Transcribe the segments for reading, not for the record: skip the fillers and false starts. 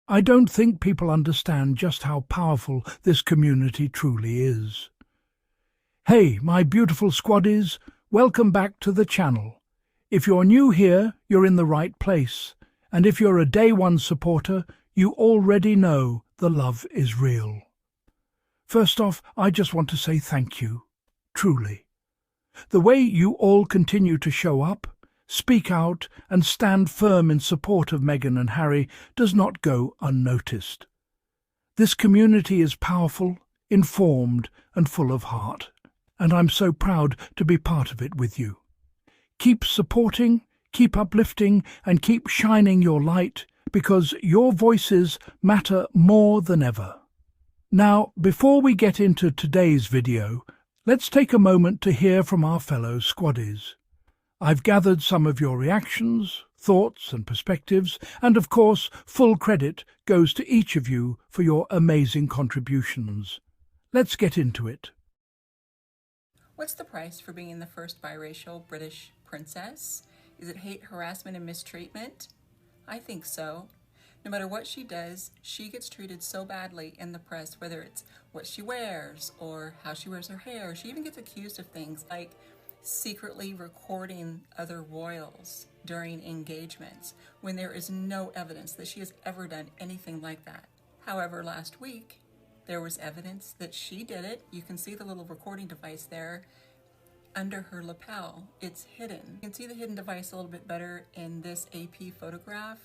I don't think people understand just how powerful this community truly is. Hey, my beautiful Squadies, welcome back to the channel. If you're new here, you're in the right place. And if you're a day one supporter, you already know the love is real. First off, I just want to say thank you, truly. The way you all continue to show up, speak out and stand firm in support of Meghan and Harry does not go unnoticed. This community is powerful, informed and full of heart, and I'm so proud to be part of it with you. Keep supporting, keep uplifting and keep shining your light because your voices matter more than ever. Now, before we get into today's video, let's take a moment to hear from our fellow Squadies. I've gathered some of your reactions, thoughts and perspectives, and of course, full credit goes to each of you for your amazing contributions. Let's get into it. What's the price for being the first biracial British princess? Is it hate, harassment, and mistreatment? I think so. No matter what she does, she gets treated so badly in the press, whether it's what she wears or how she wears her hair. She even gets accused of things like secretly recording other royals during engagements when there is no evidence that she has ever done anything like that. However, last week, there was evidence that she did it. You can see the little recording device there under her lapel. It's hidden. You can see the hidden device a little bit better in this AP photograph.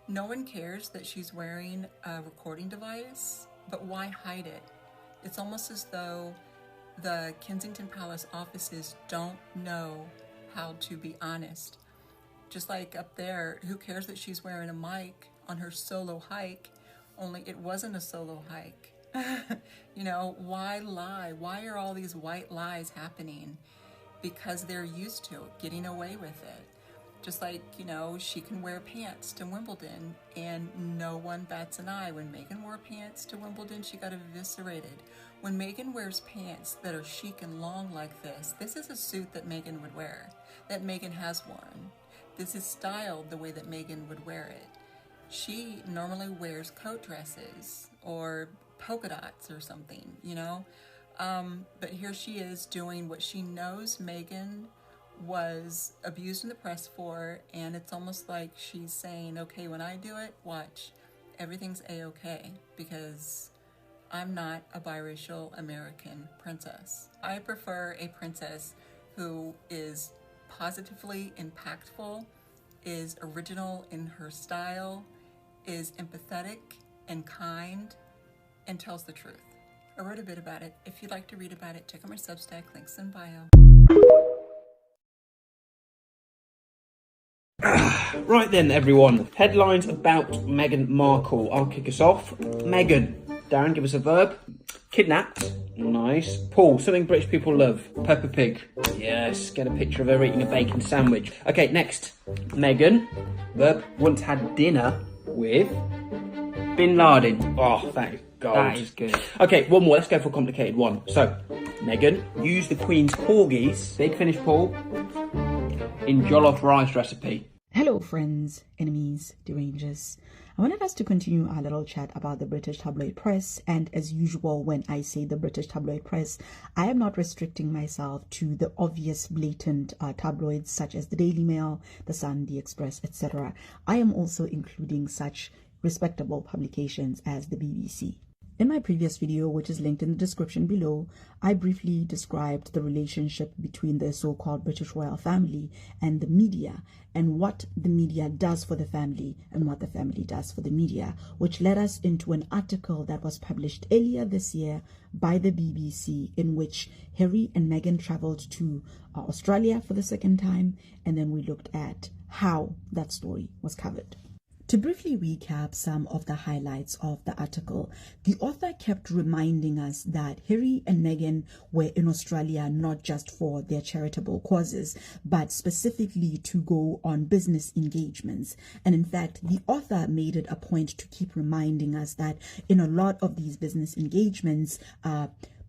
No one cares that she's wearing a recording device, but why hide it? It's almost as though the Kensington Palace offices don't know how to be honest. Just like up there, who cares that she's wearing a mic on her solo hike, only it wasn't a solo hike. You know, why lie? Why are all these white lies happening? Because they're used to getting away with it. Just like, you know, she can wear pants to Wimbledon and no one bats an eye. When Meghan wore pants to Wimbledon, she got eviscerated. When Meghan wears pants that are chic and long like this is a suit that Meghan would wear, that Meghan has worn. This is styled the way that Meghan would wear it. She normally wears coat dresses or polka dots or something, you know? But here she is doing what she knows Meghan was abused in the press for, and it's almost like she's saying, okay, when I do it, watch, everything's a-okay, because I'm not a biracial American princess. I prefer a princess who is positively impactful, is original in her style, is empathetic and kind, and tells the truth. I wrote a bit about it. If you'd like to read about it, check out my Substack, links in bio. Right then, everyone. Headlines about Meghan Markle. I'll kick us off. Meghan. Darren, give us a verb. Kidnapped. Nice. Paul, something British people love. Peppa Pig. Yes. Get a picture of her eating a bacon sandwich. Okay, next. Meghan. Verb. Once had dinner with Bin Laden. Oh, that is gold. That is good. Okay, one more. Let's go for a complicated one. So, Meghan used the Queen's corgis, big finish Paul, in jollof rice recipe. Hello friends, enemies, derangers. I wanted us to continue our little chat about the British tabloid press, and as usual when I say the British tabloid press, I am not restricting myself to the obvious blatant tabloids such as the Daily Mail, the Sun, the Express, etc. I am also including such respectable publications as the BBC. In my previous video, which is linked in the description below, I briefly described the relationship between the so-called British royal family and the media, and what the media does for the family and what the family does for the media, which led us into an article that was published earlier this year by the BBC, in which Harry and Meghan traveled to Australia for the second time, and then we looked at how that story was covered. To briefly recap some of the highlights of the article, the author kept reminding us that Harry and Meghan were in Australia not just for their charitable causes, but specifically to go on business engagements. And in fact, the author made it a point to keep reminding us that in a lot of these business engagements,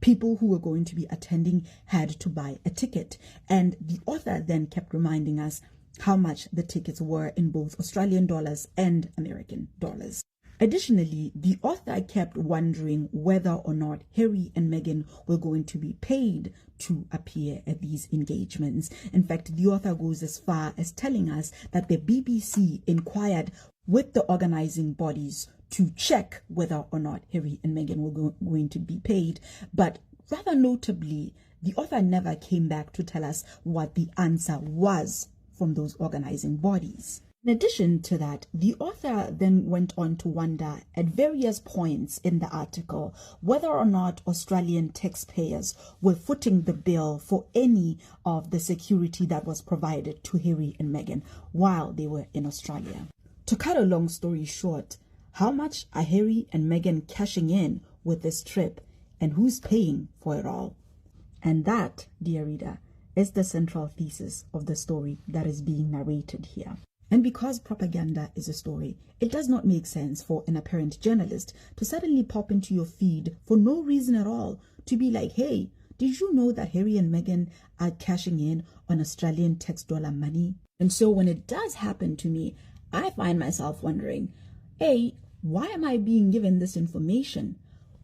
people who were going to be attending had to buy a ticket. And the author then kept reminding us how much the tickets were in both Australian dollars and American dollars. Additionally, the author kept wondering whether or not Harry and Meghan were going to be paid to appear at these engagements. In fact, the author goes as far as telling us that the BBC inquired with the organizing bodies to check whether or not Harry and Meghan were going to be paid. But rather notably, the author never came back to tell us what the answer was from those organizing bodies. In addition to that, the author then went on to wonder at various points in the article whether or not Australian taxpayers were footing the bill for any of the security that was provided to Harry and Meghan while they were in Australia. To cut a long story short, how much are Harry and Meghan cashing in with this trip, and who's paying for it all? And that, dear reader, is the central thesis of the story that is being narrated here. And because propaganda is a story, it does not make sense for an apparent journalist to suddenly pop into your feed for no reason at all to be like, hey, did you know that Harry and Meghan are cashing in on Australian tax dollar money? And so when it does happen to me, I find myself wondering, hey, why am I being given this information?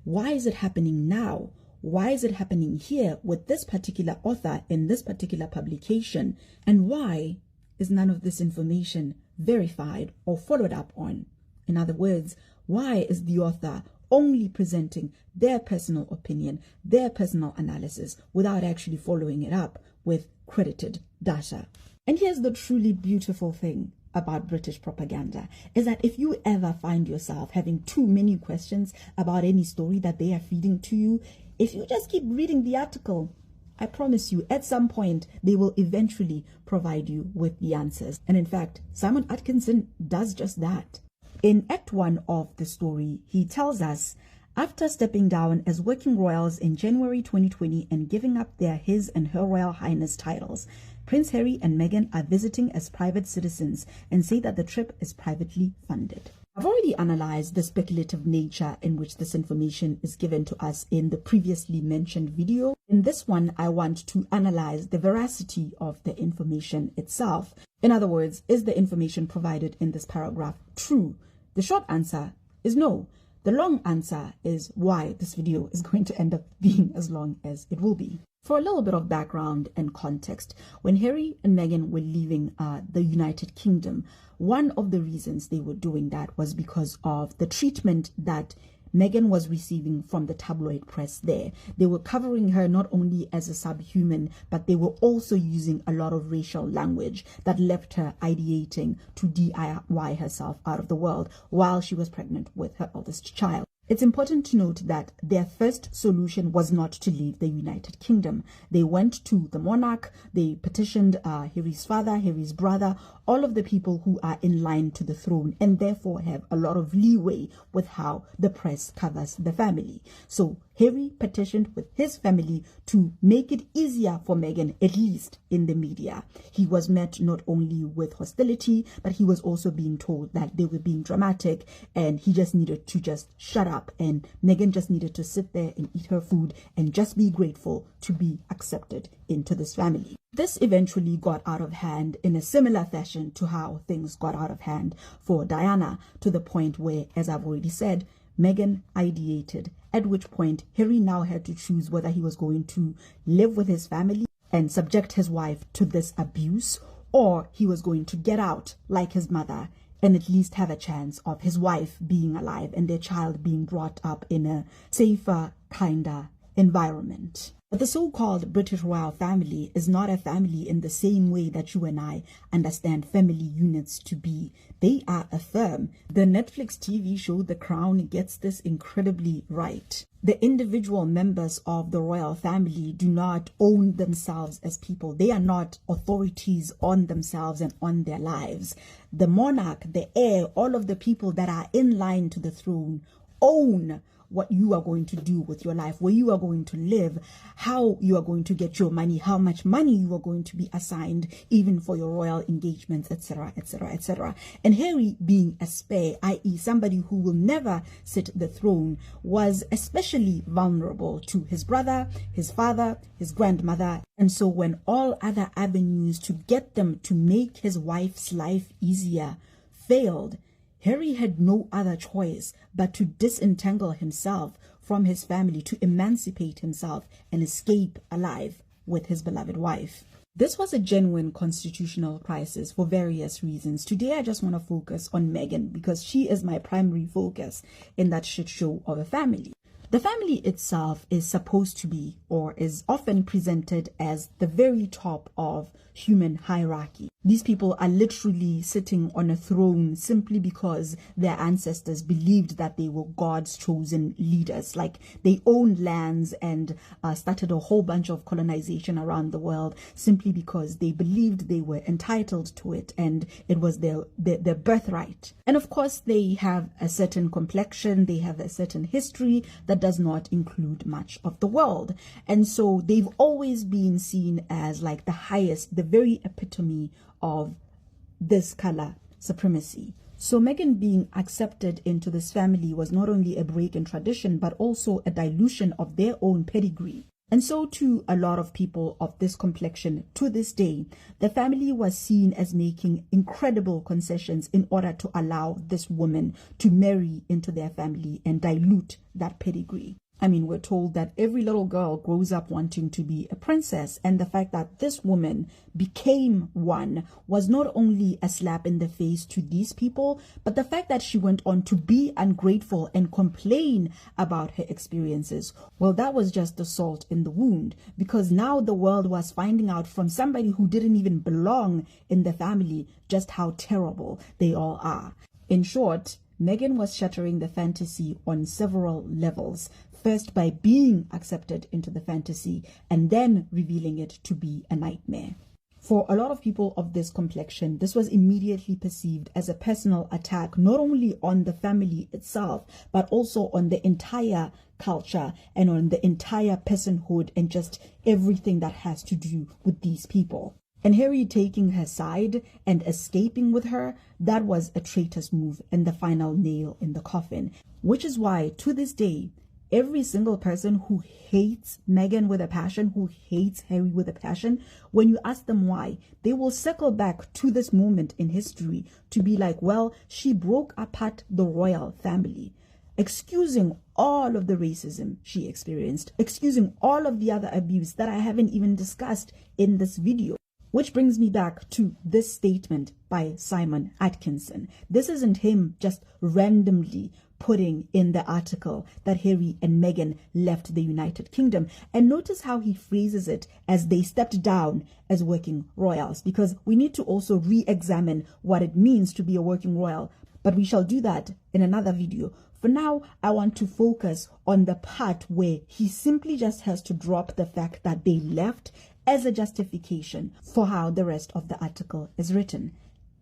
Why is it happening now? Why is it happening here with this particular author in this particular publication? And why is none of this information verified or followed up on? In other words, why is the author only presenting their personal opinion, their personal analysis, without actually following it up with credited data? And here's the truly beautiful thing about British propaganda, is that if you ever find yourself having too many questions about any story that they are feeding to you, if you just keep reading the article, I promise you, at some point, they will eventually provide you with the answers. And in fact, Simon Atkinson does just that. In Act 1 of the story, he tells us, after stepping down as working royals in January 2020 and giving up their His and Her Royal Highness titles, Prince Harry and Meghan are visiting as private citizens and say that the trip is privately funded. I've already analyzed the speculative nature in which this information is given to us in the previously mentioned video. In this one, I want to analyze the veracity of the information itself. In other words, is the information provided in this paragraph true? The short answer is no. The long answer is why this video is going to end up being as long as it will be. For a little bit of background and context, when Harry and Meghan were leaving the United Kingdom, one of the reasons they were doing that was because of the treatment that Meghan was receiving from the tabloid press there. They were covering her not only as a subhuman, but they were also using a lot of racial language that left her ideating to DIY herself out of the world while she was pregnant with her eldest child. It's important to note that their first solution was not to leave the United Kingdom. They went to the monarch, they petitioned Harry's father, Harry's brother, all of the people who are in line to the throne and therefore have a lot of leeway with how the press covers the family. So Harry petitioned with his family to make it easier for Meghan, at least in the media. He was met not only with hostility, but he was also being told that they were being dramatic and he just needed to just shut up, and Meghan just needed to sit there and eat her food and just be grateful to be accepted into this family. This eventually got out of hand in a similar fashion to how things got out of hand for Diana, to the point where, as I've already said, Meghan ideated, at which point Harry now had to choose whether he was going to live with his family and subject his wife to this abuse, or he was going to get out like his mother and at least have a chance of his wife being alive and their child being brought up in a safer, kinder environment. But the so-called British royal family is not a family in the same way that you and I understand family units to be. They are a firm. The Netflix TV show The Crown gets this incredibly right. The individual members of the royal family do not own themselves as people. They are not authorities on themselves and on their lives. The monarch, the heir, all of the people that are in line to the throne own what you are going to do with your life, where you are going to live, how you are going to get your money, how much money you are going to be assigned, even for your royal engagements, etc., etc., etc. And Harry, being a spare, i.e. somebody who will never sit the throne, was especially vulnerable to his brother, his father, his grandmother. And so when all other avenues to get them to make his wife's life easier failed, Harry had no other choice but to disentangle himself from his family, to emancipate himself and escape alive with his beloved wife. This was a genuine constitutional crisis for various reasons. Today, I just want to focus on Meghan because she is my primary focus in that shit show of a family. The family itself is supposed to be, or is often presented as, the very top of human hierarchy. These people are literally sitting on a throne simply because their ancestors believed that they were God's chosen leaders. Like, they owned lands and started a whole bunch of colonization around the world simply because they believed they were entitled to it and it was their birthright. And of course, they have a certain complexion, they have a certain history that does not include much of the world. And so they've always been seen as like the highest, the very epitome of this color supremacy. So Meghan being accepted into this family was not only a break in tradition, but also a dilution of their own pedigree. And so to a lot of people of this complexion to this day, the family was seen as making incredible concessions in order to allow this woman to marry into their family and dilute that pedigree. I mean, we're told that every little girl grows up wanting to be a princess, and the fact that this woman became one was not only a slap in the face to these people, but the fact that she went on to be ungrateful and complain about her experiences, well, that was just the salt in the wound, because now the world was finding out from somebody who didn't even belong in the family just how terrible they all are. In short, Meghan was shattering the fantasy on several levels. First, by being accepted into the fantasy and then revealing it to be a nightmare. For a lot of people of this complexion, this was immediately perceived as a personal attack, not only on the family itself, but also on the entire culture and on the entire personhood and just everything that has to do with these people. And Harry taking her side and escaping with her, that was a traitor's move and the final nail in the coffin, which is why to this day, every single person who hates Meghan with a passion, who hates Harry with a passion, when you ask them why, they will circle back to this moment in history to be like, well, she broke apart the royal family, excusing all of the racism she experienced, excusing all of the other abuse that I haven't even discussed in this video. Which brings me back to this statement by Simon Atkinson. This isn't him just randomly putting in the article that Harry and Meghan left the United Kingdom. And notice how he phrases it as they stepped down as working royals, because we need to also re-examine what it means to be a working royal. But we shall do that in another video. For now, I want to focus on the part where he simply just has to drop the fact that they left as a justification for how the rest of the article is written.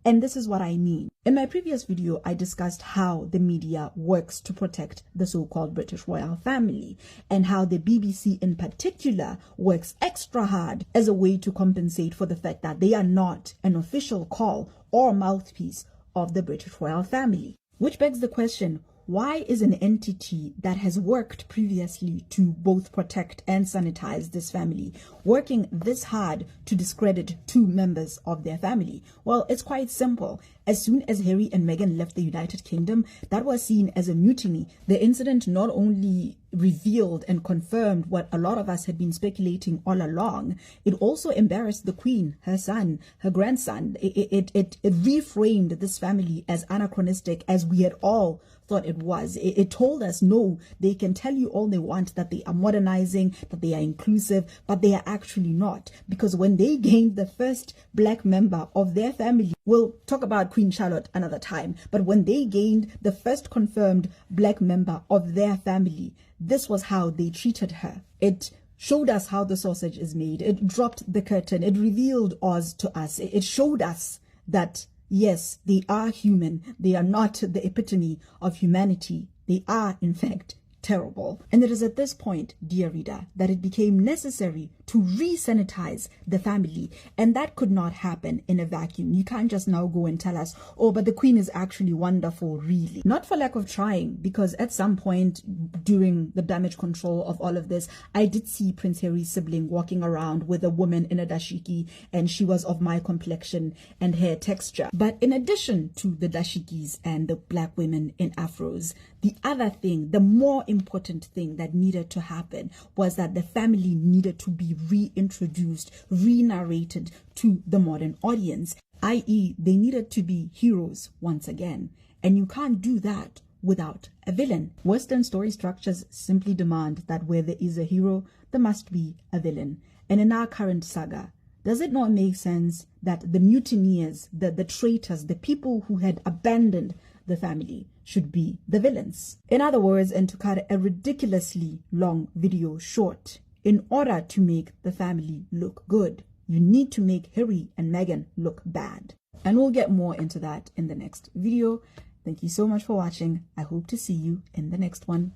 And this is what I mean. In my previous video, I discussed how the media works to protect the so-called British royal family, and how the BBC in particular works extra hard as a way to compensate for the fact that they are not an official call or mouthpiece of the British royal family. Which begs the question, why is an entity that has worked previously to both protect and sanitize this family working this hard to discredit two members of their family? Well, it's quite simple. As soon as Harry and Meghan left the United Kingdom, that was seen as a mutiny. The incident not only revealed and confirmed what a lot of us had been speculating all along, it also embarrassed the Queen, her son, her grandson. It reframed this family as anachronistic as we had all thought it was. It told us, no, they can tell you all they want, that they are modernizing, that they are inclusive, but they are actually not. Because when they gained the first black member of their family, we'll talk about Queen Charlotte another time, but when they gained the first confirmed black member of their family, this was how they treated her. It showed us how the sausage is made. It dropped the curtain. It revealed Oz to us. It showed us that yes, they are human. They are not the epitome of humanity. They are, in fact, terrible. And it is at this point, dear reader, that it became necessary to re-sanitize the family. And that could not happen in a vacuum. You can't just now go and tell us, oh, but the Queen is actually wonderful, really. Not for lack of trying, because at some point during the damage control of all of this, I did see Prince Harry's sibling walking around with a woman in a dashiki, and she was of my complexion and hair texture. But in addition to the dashikis and the black women in afros, the other thing, the more important thing that needed to happen was that the family needed to be reintroduced, re-narrated to the modern audience, i.e. they needed to be heroes once again. And you can't do that without a villain. Western story structures simply demand that where there is a hero, there must be a villain. And in our current saga, does it not make sense that the mutineers, the traitors, the people who had abandoned the family should be the villains? In other words, and to cut a ridiculously long video short, in order to make the family look good, you need to make Harry and Meghan look bad. And we'll get more into that in the next video. Thank you so much for watching. I hope to see you in the next one.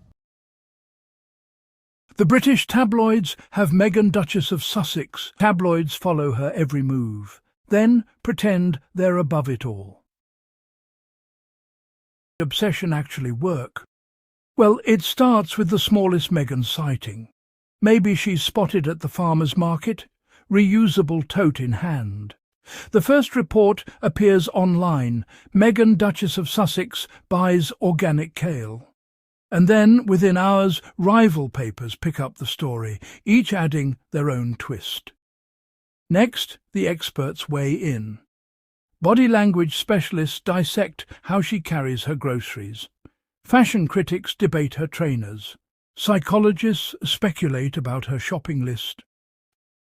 The British tabloids have Meghan, Duchess of Sussex. Tabloids follow her every move, then pretend they're above it all. Obsession actually work? Well, it starts with the smallest Meghan sighting. Maybe she's spotted at the farmer's market, reusable tote in hand. The first report appears online. Meghan, Duchess of Sussex, buys organic kale. And then, within hours, rival papers pick up the story, each adding their own twist. Next, the experts weigh in. Body language specialists dissect how she carries her groceries. Fashion critics debate her trainers. Psychologists speculate about her shopping list.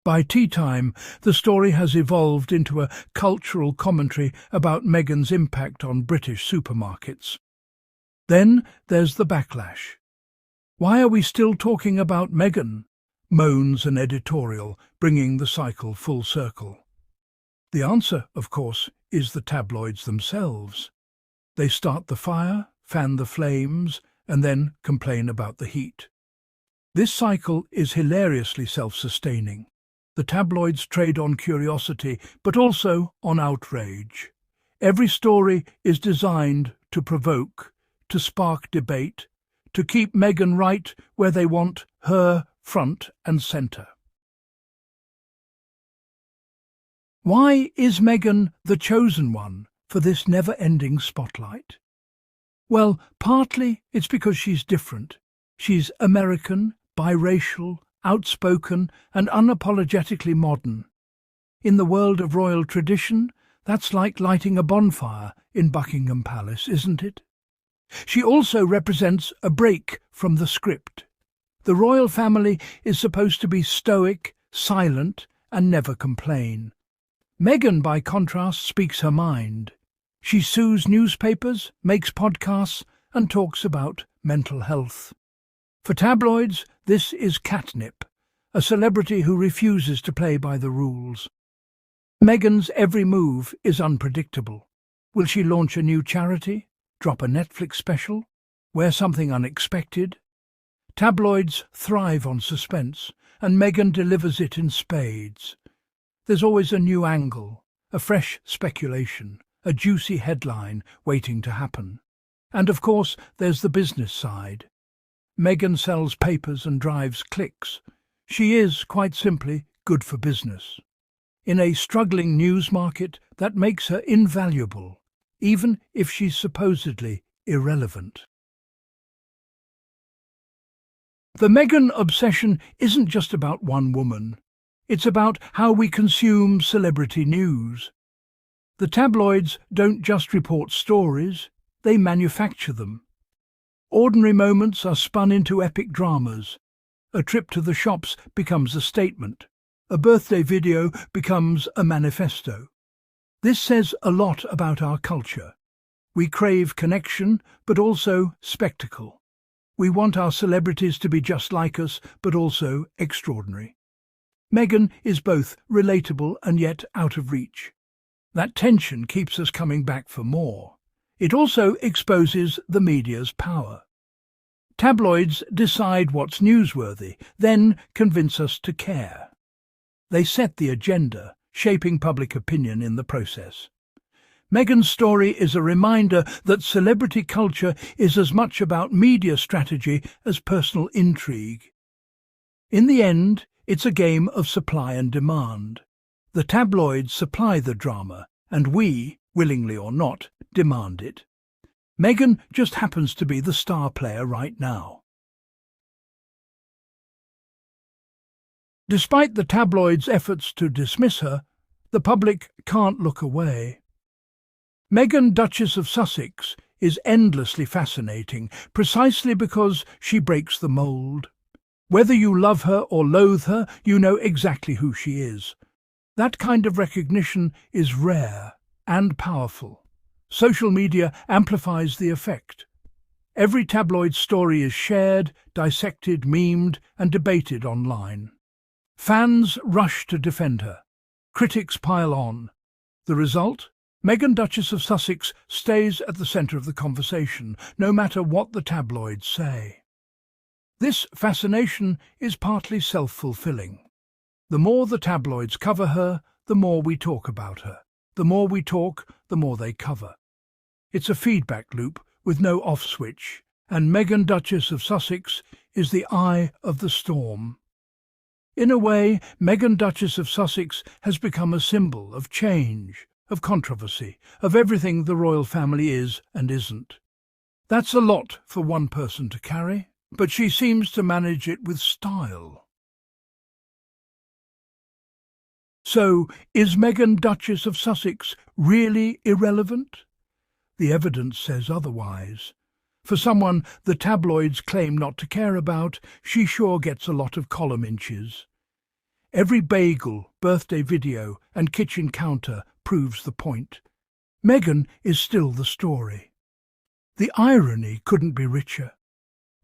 By tea time, the story has evolved into a cultural commentary about Meghan's impact on British supermarkets. Then there's the backlash. Why are we still talking about Meghan? Moans an editorial, bringing the cycle full circle. The answer, of course, is the tabloids themselves. They start the fire, fan the flames, and then complain about the heat. This cycle is hilariously self-sustaining. The tabloids trade on curiosity, but also on outrage. Every story is designed to provoke, to spark debate, to keep Meghan right where they want her front and centre. Why is Meghan the chosen one for this never-ending spotlight? Well, partly it's because she's different. She's American, biracial, outspoken, and unapologetically modern. In the world of royal tradition, that's like lighting a bonfire in Buckingham Palace, isn't it? She also represents a break from the script. The royal family is supposed to be stoic, silent, and never complain. Meghan, by contrast, speaks her mind. She sues newspapers, makes podcasts, and talks about mental health. For tabloids, this is catnip, a celebrity who refuses to play by the rules. Meghan's every move is unpredictable. Will she launch a new charity? Drop a Netflix special? Wear something unexpected? Tabloids thrive on suspense, and Meghan delivers it in spades. There's always a new angle, a fresh speculation, a juicy headline waiting to happen. And of course, there's the business side. Meghan sells papers and drives clicks. She is, quite simply, good for business. In a struggling news market, that makes her invaluable, even if she's supposedly irrelevant. The Meghan obsession isn't just about one woman. It's about how we consume celebrity news. The tabloids don't just report stories, they manufacture them. Ordinary moments are spun into epic dramas. A trip to the shops becomes a statement. A birthday video becomes a manifesto. This says a lot about our culture. We crave connection, but also spectacle. We want our celebrities to be just like us, but also extraordinary. Meghan is both relatable and yet out of reach. That tension keeps us coming back for more. It also exposes the media's power. Tabloids decide what's newsworthy, then convince us to care. They set the agenda, shaping public opinion in the process. Meghan's story is a reminder that celebrity culture is as much about media strategy as personal intrigue. In the end, it's a game of supply and demand. The tabloids supply the drama, and we, willingly or not, demand it. Meghan just happens to be the star player right now. Despite the tabloids' efforts to dismiss her, the public can't look away. Meghan, Duchess of Sussex, is endlessly fascinating, precisely because she breaks the mould. Whether you love her or loathe her, you know exactly who she is. That kind of recognition is rare and powerful. Social media amplifies the effect. Every tabloid story is shared, dissected, memed, and debated online. Fans rush to defend her. Critics pile on. The result? Meghan, Duchess of Sussex, stays at the centre of the conversation, no matter what the tabloids say. This fascination is partly self-fulfilling. The more the tabloids cover her, the more we talk about her. The more we talk, the more they cover. It's a feedback loop with no off switch, and Meghan, Duchess of Sussex, is the eye of the storm. In a way, Meghan, Duchess of Sussex, has become a symbol of change, of controversy, of everything the royal family is and isn't. That's a lot for one person to carry, but she seems to manage it with style. So, is Meghan, Duchess of Sussex, really irrelevant? The evidence says otherwise. For someone the tabloids claim not to care about, she sure gets a lot of column inches. Every bagel, birthday video, and kitchen counter proves the point. Meghan is still the story. The irony couldn't be richer.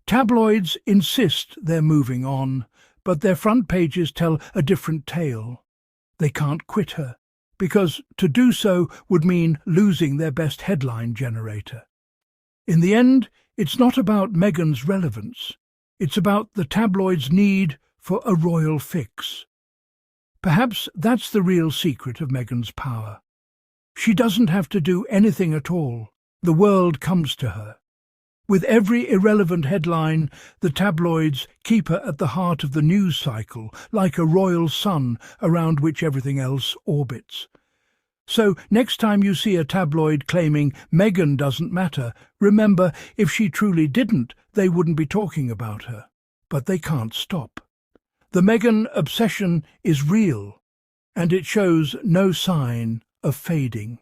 Tabloids insist they're moving on, but their front pages tell a different tale. They can't quit her, because to do so would mean losing their best headline generator. In the end, it's not about Meghan's relevance. It's about the tabloids' need for a royal fix. Perhaps that's the real secret of Meghan's power. She doesn't have to do anything at all. The world comes to her. With every irrelevant headline, the tabloids keep her at the heart of the news cycle, like a royal sun around which everything else orbits. So next time you see a tabloid claiming Meghan doesn't matter, remember, if she truly didn't, they wouldn't be talking about her. But they can't stop. The Meghan obsession is real, and it shows no sign of fading.